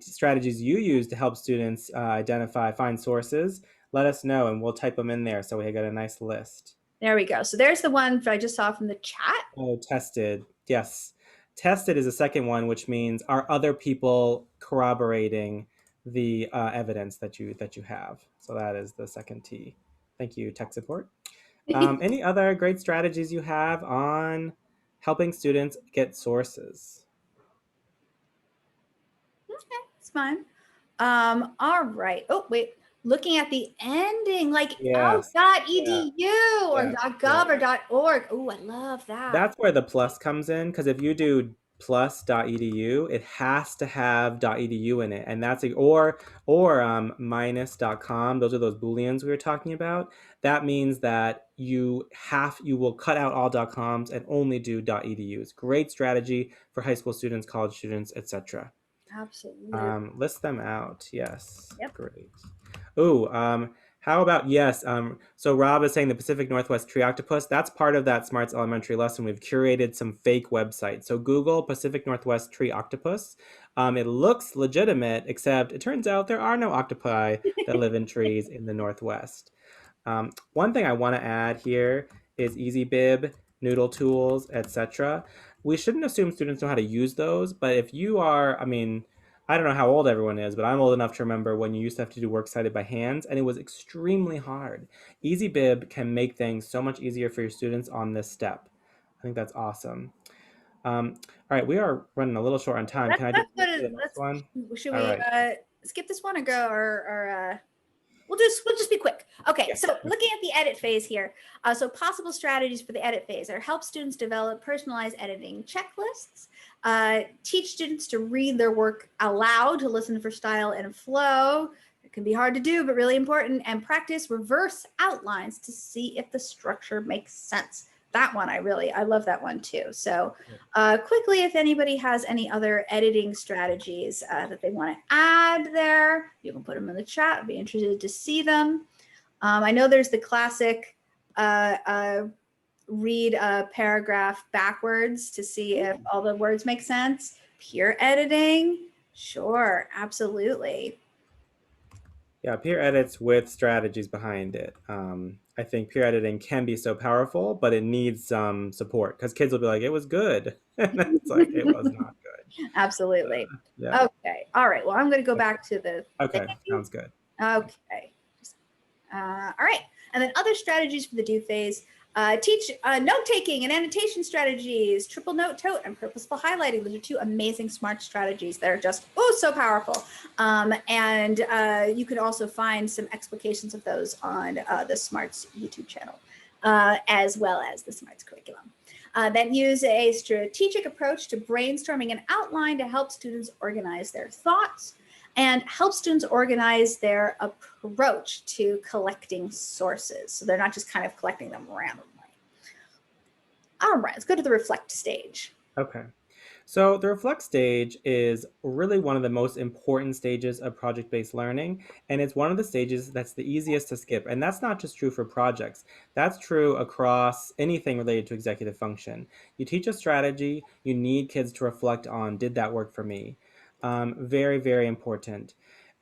strategies you use to help students find sources, let us know and we'll type them in there so we get a nice list. There we go. So there's the one I just saw from the chat. Oh, tested. Yes. Tested is the second one, which means are other people corroborating the evidence that you have? So that is the second T. Thank you, tech support. Any other great strategies you have on helping students get sources? Okay, it's fine. All right. Oh, wait. Looking at the ending, like Yes. Yeah. out.edu or Yeah. .gov or .org. Oh, I love that. That's where the plus comes in, because if you do plus.edu, it has to have .edu in it, and that's or minus.com. Those are those booleans we were talking about. That means that you will cut out all .coms and only do .edus. Great strategy for high school students, college students, etc. Absolutely. List them out. Yes, Yep. great. Ooh, how about, yes, so Rob is saying the Pacific Northwest tree octopus. That's part of that SMARTS elementary lesson. We've curated some fake websites. So Google Pacific Northwest tree octopus. It looks legitimate, except it turns out there are no octopi that live in trees in the Northwest. One thing I want to add here is EasyBib, Noodle Tools, etc. We shouldn't assume students know how to use those, but if you are, I don't know how old everyone is, but I'm old enough to remember when you used to have to do works cited by hands, and it was extremely hard. EasyBib can make things so much easier for your students on this step. I think that's awesome. All right, we are running a little short on time. Can I just move to the next one? Should All we right. skip this one or go or we'll just be quick. Okay, Yeah. so looking at the edit phase here. So possible strategies for the edit phase are help students develop personalized editing checklists, teach students to read their work aloud, to listen for style and flow. It can be hard to do, but really important, and practice reverse outlines to see if the structure makes sense. That one, I love that one too. So quickly, if anybody has any other editing strategies that they want to add there, you can put them in the chat. I'd be interested to see them. I know there's the classic read a paragraph backwards to see if all the words make sense. Peer editing, sure, absolutely. Yeah, peer edits with strategies behind it. I think peer editing can be so powerful, but it needs some support because kids will be like, it was good. And it's like, it was not good. Absolutely. Yeah. Okay. All right. Well, I'm going to go back to the Okay. thing. Sounds good. Okay. All right. And then other strategies for the do phase. Teach note-taking and annotation strategies, triple note tote, and purposeful highlighting. Those are two amazing SMART strategies that are just, so powerful. And you can also find some explications of those on the SMARTS YouTube channel, as well as the SMARTS curriculum. That use a strategic approach to brainstorming an outline to help students organize their thoughts and help students organize their approach to collecting sources. So they're not just kind of collecting them randomly. All right, let's go to the reflect stage. Okay. So the reflect stage is really one of the most important stages of project-based learning, and it's one of the stages that's the easiest to skip. And that's not just true for projects. That's true across anything related to executive function. You teach a strategy, you need kids to reflect on, did that work for me? Very, very important.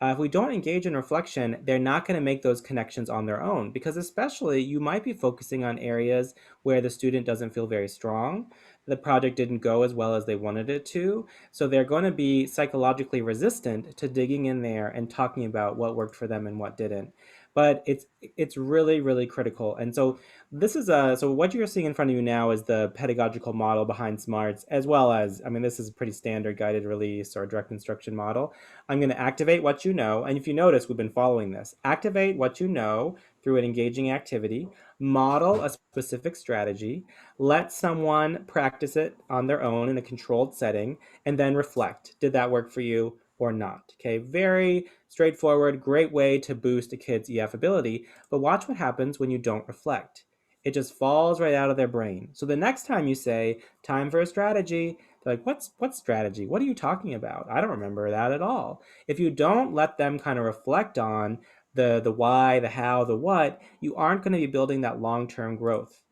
If we don't engage in reflection, they're not going to make those connections on their own, because especially you might be focusing on areas where the student doesn't feel very strong. The project didn't go as well as they wanted it to. So they're going to be psychologically resistant to digging in there and talking about what worked for them and what didn't. but it's really, really critical. And so this is so what you're seeing in front of you now is the pedagogical model behind SMARTS, as well as, I mean, this is a pretty standard guided release or direct instruction model. I'm going to activate what you know. And if you notice, we've been following this. Activate what you know through an engaging activity, model a specific strategy, let someone practice it on their own in a controlled setting, and then reflect. Did that work for you or not? Okay, very straightforward, great way to boost a kid's EF ability. But watch what happens when you don't reflect. It just falls right out of their brain. So the next time you say, time for a strategy, they're like, what strategy? What are you talking about? I don't remember that at all. If you don't let them kind of reflect on the why, the how, the what, you aren't going to be building that long-term growth.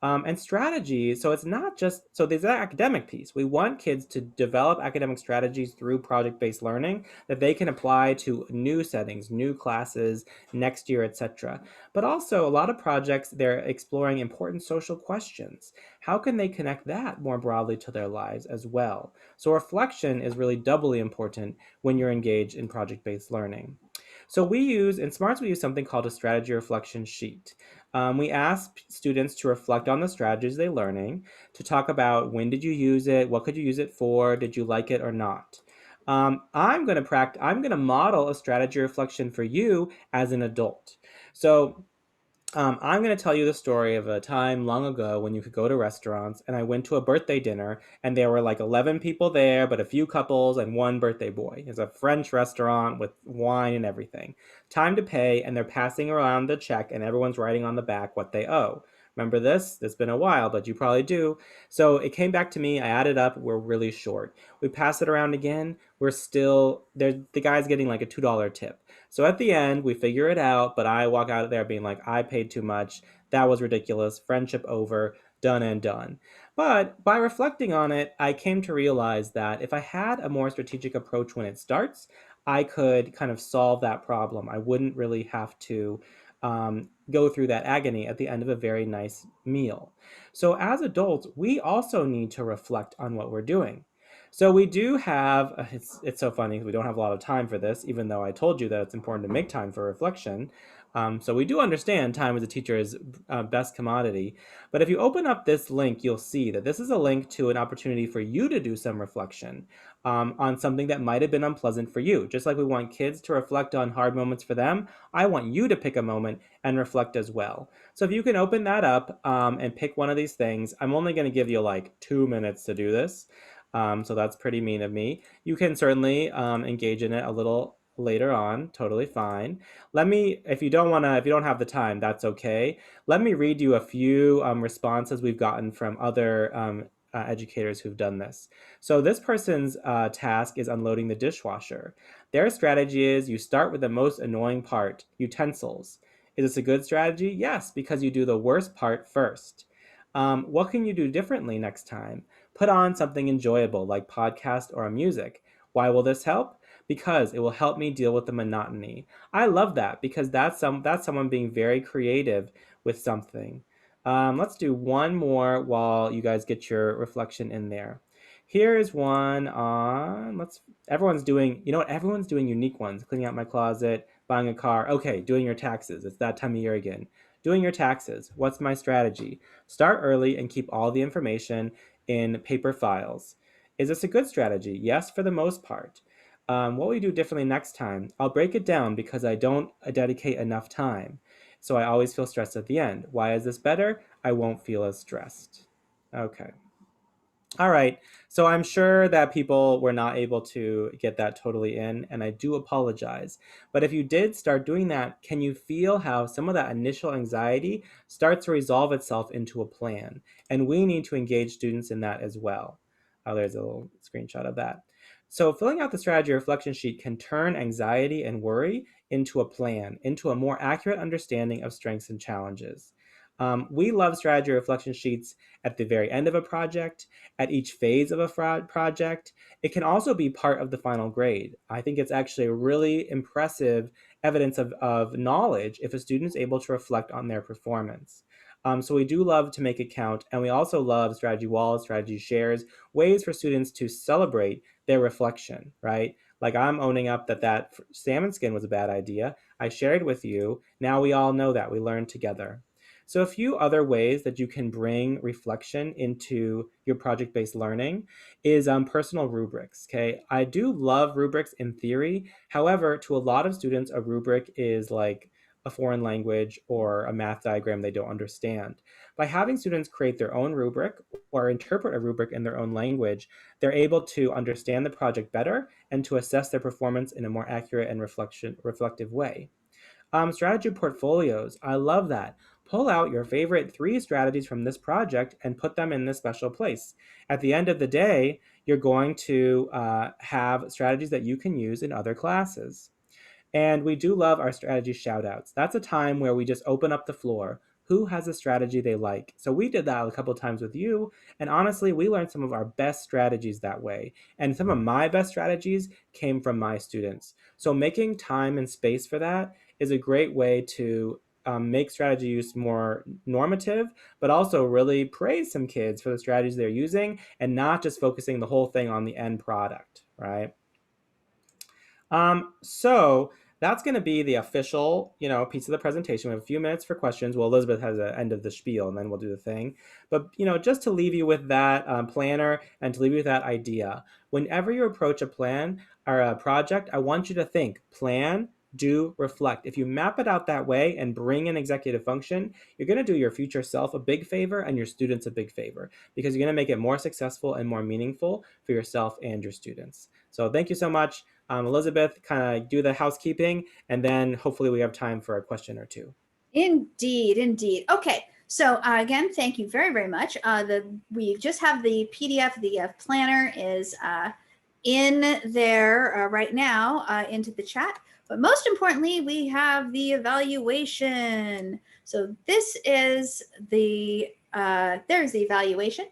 And strategy, so it's not just, so there's that academic piece. We want kids to develop academic strategies through project-based learning that they can apply to new settings, new classes, next year, etc. But also a lot of projects, they're exploring important social questions. How can they connect that more broadly to their lives as well? So reflection is really doubly important when you're engaged in project-based learning. So we use, in SMARTS, we use something called a strategy reflection sheet. We ask students to reflect on the strategies they're learning, to talk about when did you use it, what could you use it for, did you like it or not. I'm going to model a strategy reflection for you as an adult. So I'm going to tell you the story of a time long ago when you could go to restaurants, and I went to a birthday dinner, and there were like 11 people there, but a few couples and one birthday boy. It's a French restaurant with wine and everything. Time to pay, and they're passing around the check, and everyone's writing on the back what they owe. Remember this? It's been a while, but you probably do. So it came back to me. I added up. We're really short. We pass it around again. We're still there. The guy's getting like a $2 tip. So at the end, we figure it out, but I walk out of there being like, I paid too much. That was ridiculous. Friendship over, done and done. But by reflecting on it, I came to realize that if I had a more strategic approach when it starts, I could kind of solve that problem. I wouldn't really have to go through that agony at the end of a very nice meal. So as adults, we also need to reflect on what we're doing. So we do have, it's so funny because we don't have a lot of time for this, even though I told you that it's important to make time for reflection. So we do understand time as a teacher's best commodity. But if you open up this link, you'll see that this is a link to an opportunity for you to do some reflection on something that might have been unpleasant for you. Just like we want kids to reflect on hard moments for them, I want you to pick a moment and reflect as well. So if you can open that up and pick one of these things, I'm only going to give you like 2 minutes to do this. So that's pretty mean of me. You can certainly engage in it a little later on, totally fine. Let me, if you don't have the time, that's okay. Let me read you a few responses we've gotten from other educators who've done this. So this person's task is unloading the dishwasher. Their strategy is you start with the most annoying part, utensils. Is this a good strategy? Yes, because you do the worst part first. What can you do differently next time? Put on something enjoyable like podcast or music. Why will this help? Because it will help me deal with the monotony. I love that because that's someone being very creative with something. Let's do one more while you guys get your reflection in there. Here is one on, everyone's doing, you know what, everyone's doing unique ones. Cleaning out my closet, buying a car. Okay, doing your taxes. It's that time of year again. Doing your taxes. What's my strategy? Start early and keep all the information in paper files. Is this a good strategy? Yes, for the most part. What will you do differently next time? I'll break it down because I don't dedicate enough time. So I always feel stressed at the end. Why is this better? I won't feel as stressed. Okay. All right. So I'm sure that people were not able to get that totally in, and I do apologize. But if you did start doing that, can you feel how some of that initial anxiety starts to resolve itself into a plan? And we need to engage students in that as well. Oh, there's a little screenshot of that. So filling out the strategy reflection sheet can turn anxiety and worry into a plan, into a more accurate understanding of strengths and challenges. We love strategy reflection sheets at the very end of a project, at each phase of a project. It can also be part of the final grade. I think it's actually a really impressive evidence of knowledge if a student is able to reflect on their performance. So we do love to make it count, and we also love strategy walls, strategy shares, ways for students to celebrate their reflection, right? Like I'm owning up that salmon skin was a bad idea. I shared with you. Now we all know that. We learned together. So a few other ways that you can bring reflection into your project-based learning is personal rubrics. Okay, I do love rubrics in theory. However, to a lot of students, a rubric is like a foreign language or a math diagram they don't understand. By having students create their own rubric or interpret a rubric in their own language, they're able to understand the project better and to assess their performance in a more accurate and reflective way. Strategy portfolios. I love that. Pull out your favorite 3 strategies from this project and put them in this special place. At the end of the day, you're going to have strategies that you can use in other classes. And we do love our strategy shout outs. That's a time where we just open up the floor. Who has a strategy they like? So we did that a couple of times with you. And honestly, we learned some of our best strategies that way. And some of my best strategies came from my students. So making time and space for that is a great way to make strategy use more normative, but also really praise some kids for the strategies they're using and not just focusing the whole thing on the end product, right? So that's going to be the official, piece of the presentation. We have a few minutes for questions. Well, Elizabeth has the end of the spiel, and then we'll do the thing. But just to leave you with that planner and to leave you with that idea, whenever you approach a plan or a project, I want you to think plan, do, reflect. If you map it out that way and bring in executive function, you're going to do your future self a big favor and your students a big favor because you're going to make it more successful and more meaningful for yourself and your students. So thank you so much. Elizabeth, kind of do the housekeeping, and then hopefully we have time for a question or two. Indeed, indeed. Okay. So again, thank you very, very much. We just have the PDF. The planner is in there right now into the chat. But most importantly, we have the evaluation. So this is there's the evaluation.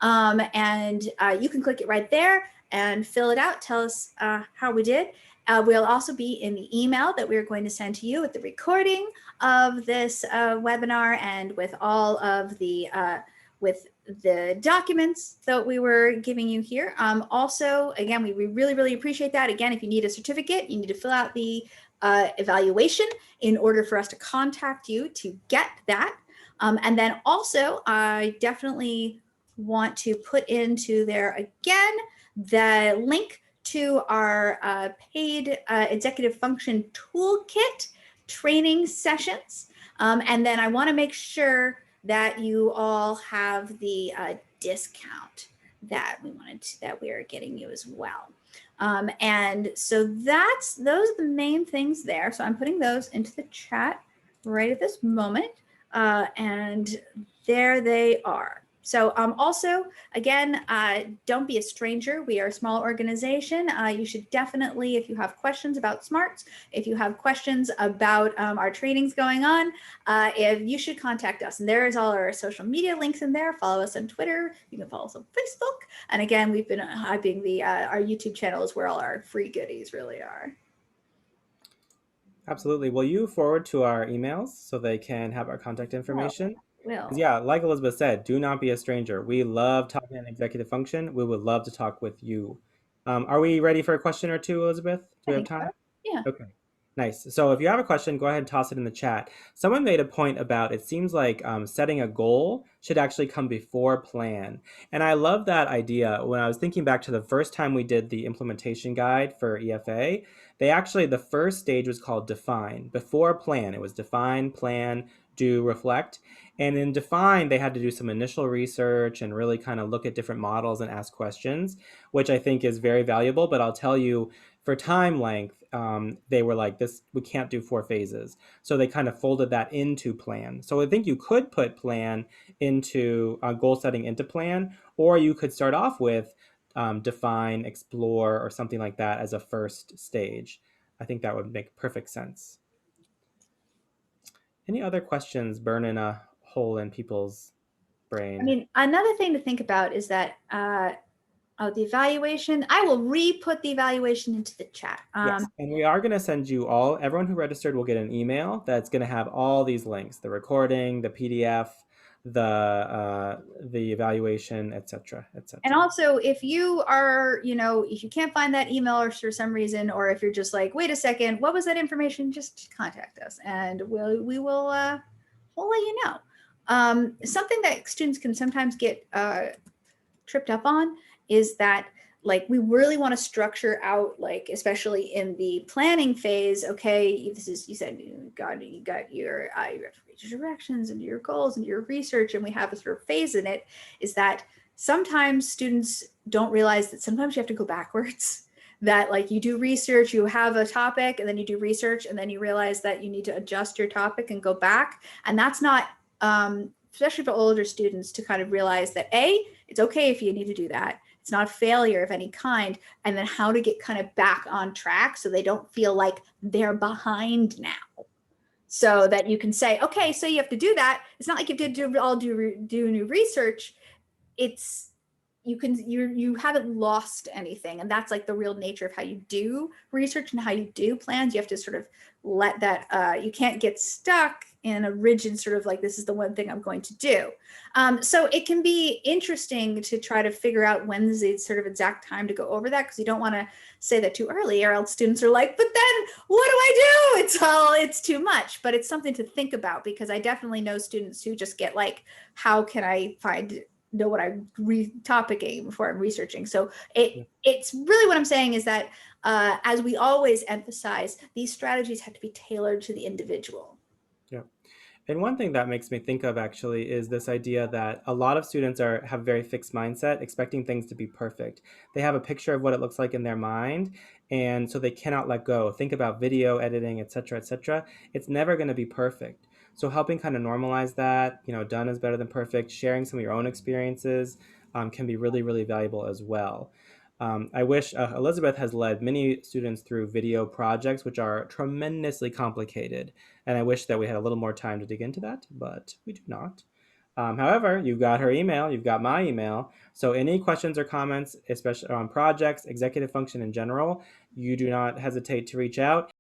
And you can click it right there and fill it out. Tell us how we did. We'll also be in the email that we're going to send to you with the recording of this webinar and with all of the documents that we were giving you here. Also, again, we really, really appreciate that. Again, if you need a certificate, you need to fill out the evaluation in order for us to contact you to get that. And then also, I definitely want to put into there again the link to our paid executive function toolkit training sessions. And then I want to make sure that you all have the discount that we are getting you as well. And so those are the main things there. So I'm putting those into the chat right at this moment. And there they are. So also, again, don't be a stranger. We are a small organization. You should definitely, if you have questions about SMARTS, if you have questions about our trainings going on, if you should contact us. And there is all our social media links in there. Follow us on Twitter. You can follow us on Facebook. And again, we've been hyping our YouTube channel is where all our free goodies really are. Absolutely. Will you forward to our emails so they can have our contact information? Will. Yeah, like Elizabeth said, do not be a stranger. We love talking in executive function. We would love to talk with you. Are we ready for a question or two, Elizabeth? Do we have time? So. Yeah. Okay. Nice. So if you have a question, go ahead and toss it in the chat. Someone made a point about it seems like setting a goal should actually come before plan. And I love that idea. When I was thinking back to the first time we did the implementation guide for EFA, the first stage was called define. Before plan, it was define, plan, do, reflect. And in define, they had to do some initial research and really kind of look at different models and ask questions, which I think is very valuable. But I'll tell you, for time length, they were like, we can't do 4 phases. So they kind of folded that into plan. So I think you could put plan into goal setting into plan, or you could start off with define, explore, or something like that as a first stage. I think that would make perfect sense. Any other questions burning a hole in people's brain? I mean, another thing to think about is that the evaluation, I will re-put the evaluation into the chat. Yes, and we are going to send you everyone who registered will get an email that's going to have all these links, the recording, the PDF, the evaluation, etc., And etc. also, if you are, if you can't find that email or for some reason, or if you're just like, wait a second, what was that information? Just contact us, and we'll let you know. Something that students can sometimes get tripped up on is that, like, we really want to structure out, like, especially in the planning phase. Okay, this is, you said you got your you have to reach your directions and your goals and your research, and we have a sort of phase in it. Is that sometimes students don't realize that sometimes you have to go backwards. That, like, you do research, you have a topic, and then you do research, and then you realize that you need to adjust your topic and go back. And that's not, especially for older students, to kind of realize that it's okay if you need to do that. It's not a failure of any kind. And then how to get kind of back on track so they don't feel like they're behind now. So that you can say, okay, so you have to do that. It's not like you have to do new research. It's, you haven't lost anything, and that's like the real nature of how you do research and how you do plans. You have to sort of let that, you can't get stuck in a rigid sort of like, this is the one thing I'm going to do. So it can be interesting to try to figure out when's the sort of exact time to go over that, because you don't want to say that too early, or else students are like, but then what do I do? It's too much. But it's something to think about, because I definitely know students who just get like, how can I know what I'm topicing before I'm researching. So it's really, what I'm saying is that, as we always emphasize, these strategies have to be tailored to the individual. Yeah. And one thing that makes me think of actually is this idea that a lot of students have very fixed mindset, expecting things to be perfect. They have a picture of what it looks like in their mind, and so they cannot let go. Think about video editing, et cetera, et cetera. It's never going to be perfect. So helping kind of normalize that, done is better than perfect, sharing some of your own experiences can be really, really valuable as well. I wish Elizabeth has led many students through video projects, which are tremendously complicated. And I wish that we had a little more time to dig into that, but we do not. However, you've got her email, you've got my email. So any questions or comments, especially on projects, executive function in general, you do not hesitate to reach out.